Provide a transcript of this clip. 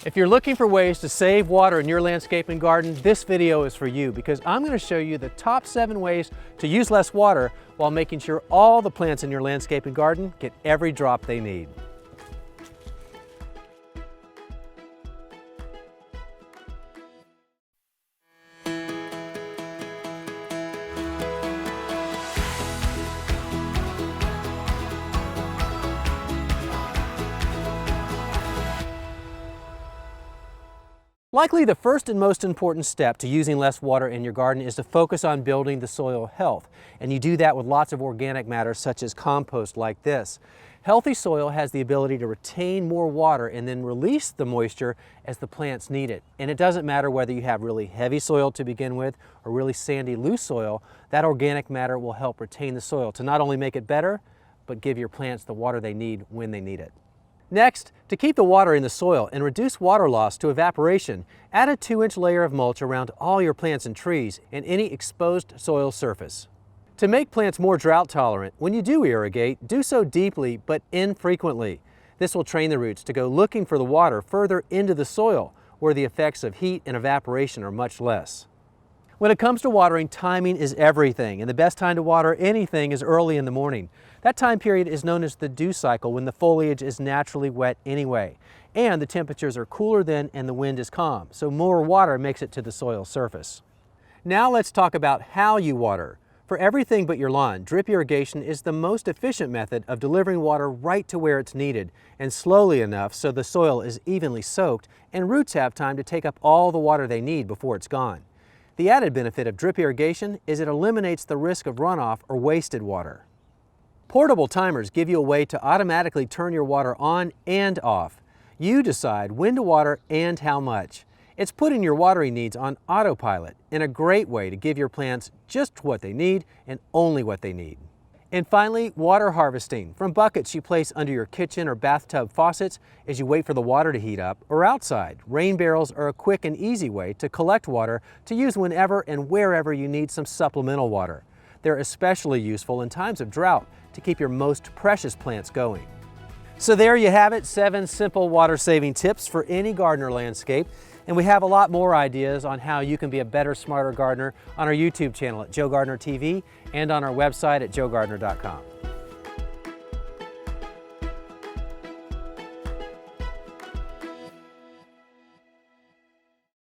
If you're looking for ways to save water in your landscape and garden, this video is for you because I'm going to show you the top 7 ways to use less water while making sure all the plants in your landscape and garden get every drop they need. Likely the first and most important step to using less water in your garden is to focus on building the soil health. And you do that with lots of organic matter such as compost like this. Healthy soil has the ability to retain more water and then release the moisture as the plants need it. And it doesn't matter whether you have really heavy soil to begin with or really sandy, loose soil, that organic matter will help retain the soil to not only make it better, but give your plants the water they need when they need it. Next, to keep the water in the soil and reduce water loss to evaporation, add a 2-inch layer of mulch around all your plants and trees and any exposed soil surface. To make plants more drought tolerant, when you do irrigate, do so deeply but infrequently. This will train the roots to go looking for the water further into the soil, where the effects of heat and evaporation are much less. When it comes to watering, timing is everything, and the best time to water anything is early in the morning. That time period is known as the dew cycle, when the foliage is naturally wet anyway, and the temperatures are cooler then and the wind is calm, so more water makes it to the soil surface. Now let's talk about how you water. For everything but your lawn, drip irrigation is the most efficient method of delivering water right to where it's needed, and slowly enough so the soil is evenly soaked and roots have time to take up all the water they need before it's gone. The added benefit of drip irrigation is it eliminates the risk of runoff or wasted water. Portable timers give you a way to automatically turn your water on and off. You decide when to water and how much. It's putting your watering needs on autopilot and a great way to give your plants just what they need and only what they need. And finally, water harvesting from buckets you place under your kitchen or bathtub faucets as you wait for the water to heat up, or outside. Rain barrels are a quick and easy way to collect water to use whenever and wherever you need some supplemental water. They're especially useful in times of drought to keep your most precious plants going. So there you have it, 7 simple water-saving tips for any garden or landscape. And we have a lot more ideas on how you can be a better, smarter gardener on our YouTube channel at Joe Gardener TV and on our website at joegardener.com.